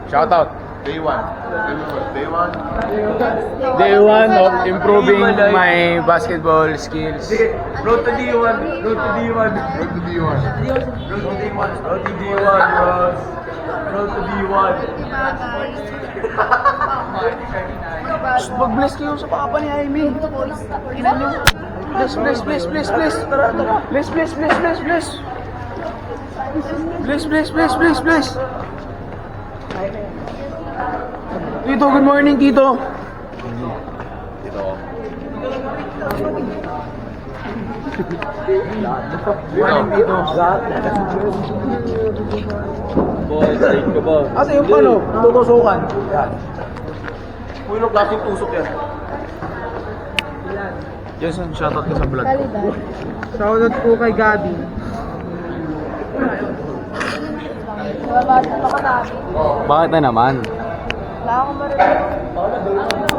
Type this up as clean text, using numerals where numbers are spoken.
Shout out. Day one. Day one. Day one of improving my basketball skills. Road to D1. Road to D1. Road to D1. Road to D1. Road to D1, bros. Road to D1. Mag-bless kayo sa papa ni Aimee. Inan nyo. Bless, bless, bless, bless, bless. Tara, tara. Bless, bless, bless, bless, bless. Bless, bless, bless, bless, bless. Tito, good morning, Tito. Morning, Tito. Boy, side ka ba? Asa yung ano? Tutusukan. Yan. Uy, no, klaseng tusok yan. Jason, shoutout ka sa vlog. Shoutout po kay Gabi. Bakit na naman? Wala akong marinig.